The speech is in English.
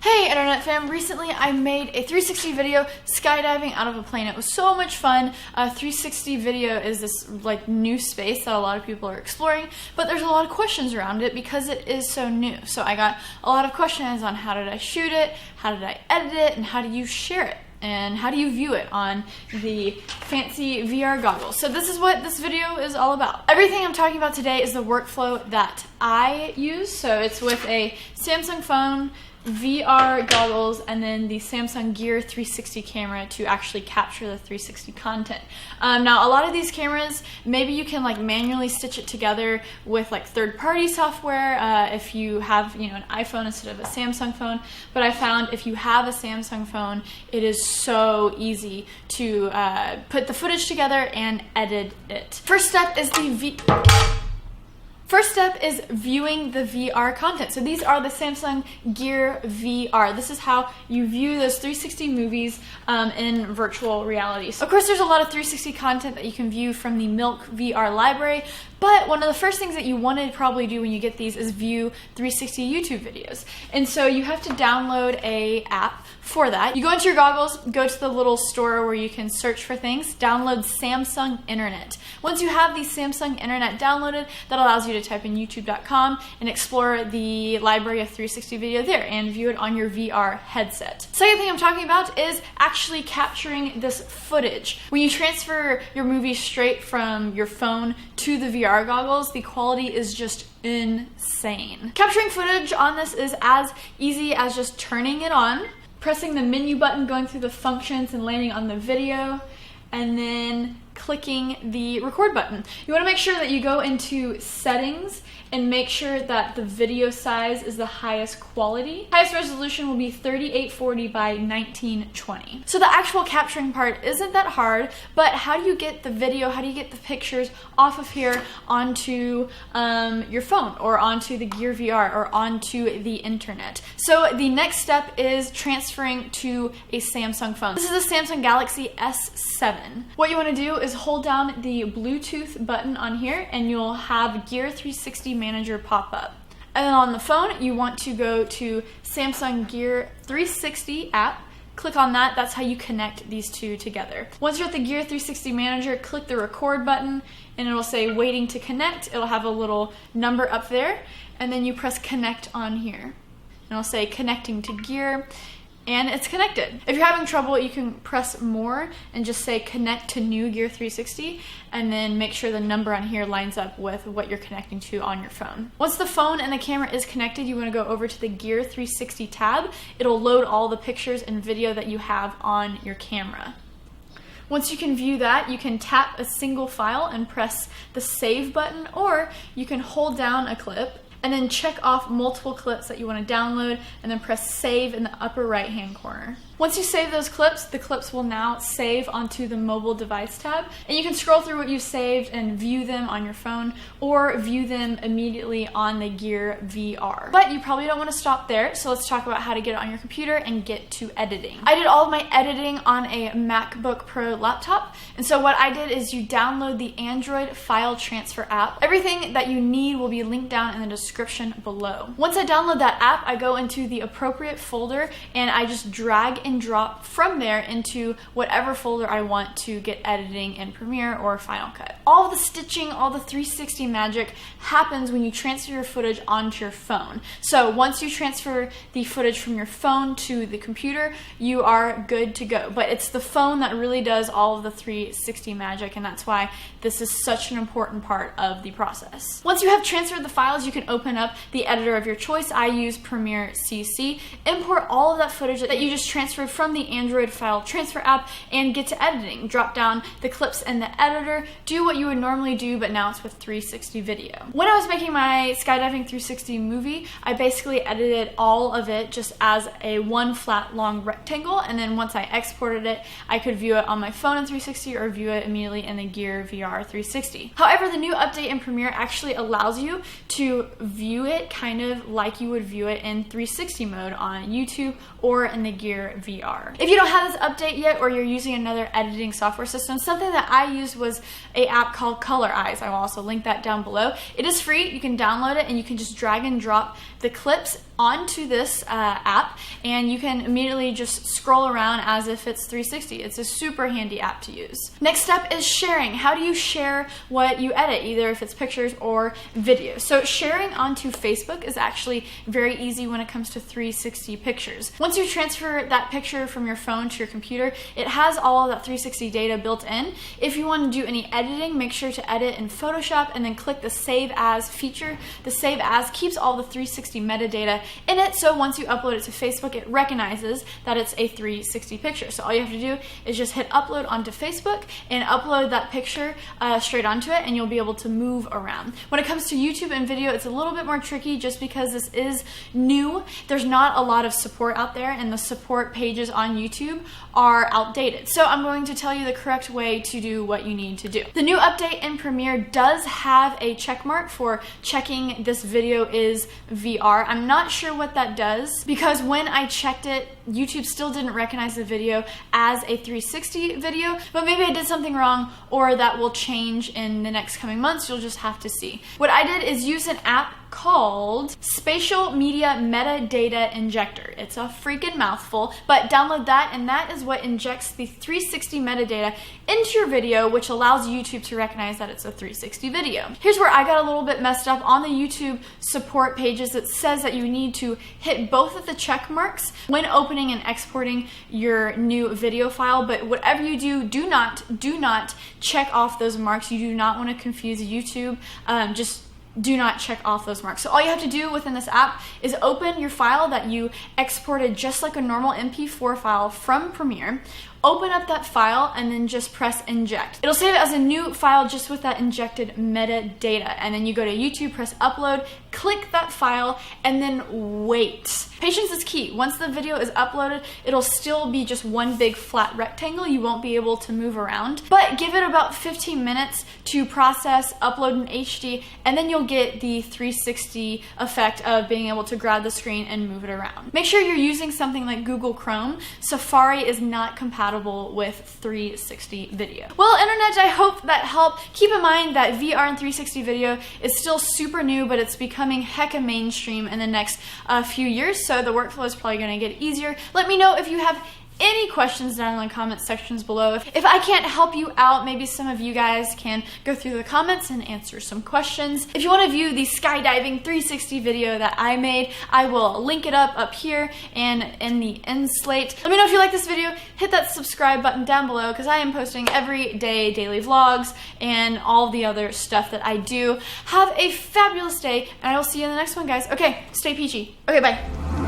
Hey internet fam, recently I made a 360 video skydiving out of a plane. It was so much fun. 360 video is this like new space that a lot of people are exploring, but there's a lot of questions around it because it is so new. So I got a lot of questions on how did I shoot it, how did I edit it, and how do you share it? And how do you view it on the fancy VR goggles? So this is what this video is all about. Everything I'm talking about today is the workflow that I use. So it's with a Samsung phone, VR goggles, and then the Samsung Gear 360 camera to actually capture the 360 content. Now a lot of these cameras, maybe you can like manually stitch it together with like third-party software if you have an iPhone instead of a Samsung phone, but I found if you have a Samsung phone, it is so easy to put the footage together and edit it. First step is viewing the VR content. So these are the Samsung Gear VR. This is how you view those 360 movies in virtual reality. So of course, there's a lot of 360 content that you can view from the Milk VR library, but one of the first things that you want to probably do when you get these is view 360 YouTube videos. And so you have to download an app for that. You go into your goggles, go to the little store where you can search for things, download Samsung Internet. Once you have the Samsung Internet downloaded, that allows you to type in youtube.com and explore the library of 360 video there and view it on your VR headset. Second thing I'm talking about is actually capturing this footage. When you transfer your movie straight from your phone to the VR goggles, the quality is just insane. Capturing footage on this is as easy as just turning it on, pressing the menu button, going through the functions and landing on the video, and then clicking the record button. You want to make sure that you go into settings and make sure that the video size is the highest quality. Highest resolution will be 3840 by 1920. So the actual capturing part isn't that hard, but how do you get the video, how do you get the pictures off of here onto your phone or onto the Gear VR or onto the internet? So the next step is transferring to a Samsung phone. This is a Samsung Galaxy S7. What you want to do is hold down the Bluetooth button on here and you'll have Gear 360 Manager pop up. And then on the phone, you want to go to Samsung Gear 360 app, click on that. That's how you connect these two together. Once you're at the Gear 360 Manager, click the record button and it'll say waiting to connect. It'll have a little number up there and then you press connect on here. And it'll say connecting to Gear. And it's connected. If you're having trouble, you can press more and just say connect to new Gear 360 and then make sure the number on here lines up with what you're connecting to on your phone. Once the phone and the camera is connected, you want to go over to the Gear 360 tab. It'll load all the pictures and video that you have on your camera. Once you can view that, you can tap a single file and press the save button, or you can hold down a clip and then check off multiple clips that you want to download and then press save in the upper right hand corner. Once you save those clips, the clips will now save onto the mobile device tab, and you can scroll through what you saved and view them on your phone or view them immediately on the Gear VR. But you probably don't want to stop there, so let's talk about how to get it on your computer and get to editing. I did all of my editing on a MacBook Pro laptop, and so what I did is you download the Android file transfer app. Everything that you need will be linked down in the description below. Once I download that app, I go into the appropriate folder and I just drag and drop from there into whatever folder I want to get editing in Premiere or Final Cut. All of the stitching, all the 360 magic happens when you transfer your footage onto your phone. So once you transfer the footage from your phone to the computer, you are good to go. But it's the phone that really does all of the 360 magic, and that's why this is such an important part of the process. Once you have transferred the files, you can open up the editor of your choice. I use Premiere CC. Import all of that footage that you just transferred from the Android file transfer app and get to editing. Drop down the clips in the editor, do what you would normally do, but now it's with 360 video. When I was making my skydiving 360 movie, I basically edited all of it just as a one flat long rectangle, and then once I exported it, I could view it on my phone in 360 or view it immediately in the Gear VR 360. However, the new update in Premiere actually allows you to view it kind of like you would view it in 360 mode on YouTube or in the Gear VR. If you don't have this update yet, or you're using another editing software system, something that I used was an app called Color I will also link that down below. It is free, you can download it, and you can just drag and drop the clips onto this app, and you can immediately just scroll around as if it's 360. It's a super handy app to use. Next step is sharing. How do you share what you edit, either if it's pictures or video? So sharing onto Facebook is actually very easy when it comes to 360 pictures. Once you transfer that picture from your phone to your computer, it has all of that 360 data built in. If you want to do any editing, make sure to edit in Photoshop and then click the Save As feature. The Save As keeps all the 360 metadata in it, so once you upload it to Facebook, it recognizes that it's a 360 picture. So all you have to do is just hit upload onto Facebook and upload that picture straight onto it, and you'll be able to move around. When it comes to YouTube and video, it's a little bit more tricky just because this is new. There's not a lot of support out there, and the support pages on YouTube are outdated. So I'm going to tell you the correct way to do what you need to do. The new update in Premiere does have a check mark for checking this video is VR. I'm not sure what that does, because when I checked it, YouTube still didn't recognize the video as a 360 video, but maybe I did something wrong, or that will change in the next coming months. You'll just have to see. What I did is use an app called Spatial Media Metadata Injector. It's a freaking mouthful, but download that, and that is what injects the 360 metadata into your video, which allows YouTube to recognize that it's a 360 video. Here's where I got a little bit messed up. On the YouTube support pages, it says that you need to hit both of the check marks when opening and exporting your new video file, but whatever you do not check off those marks. You do not want to confuse YouTube. Just do not check off those marks. So all you have to do within this app is open your file that you exported just like a normal MP4 file from Premiere. Open up that file and then just press inject. It'll save it as a new file just with that injected metadata. And then you go to YouTube, press upload, click that file, and then wait. Patience is key. Once the video is uploaded, it'll still be just one big flat rectangle. You won't be able to move around, but give it about 15 minutes to process, upload in HD, and then you'll get the 360 effect of being able to grab the screen and move it around. Make sure you're using something like Google Chrome. Safari is not compatible with 360 video. Well, internet, I hope that helped. Keep in mind that VR and 360 video is still super new, but it's becoming hecka mainstream in the next few years, so the workflow is probably going to get easier. Let me know if you have any questions down in the comment sections below. If I can't help you out, maybe some of you guys can go through the comments and answer some questions. If you want to view the skydiving 360 video that I made, I will link it up here and in the end slate. Let me know if you like this video. Hit that subscribe button down below, because I am posting every day daily vlogs and all the other stuff that I do. Have a fabulous day, and I will see you in the next one, guys. Okay, stay peachy. Okay, bye.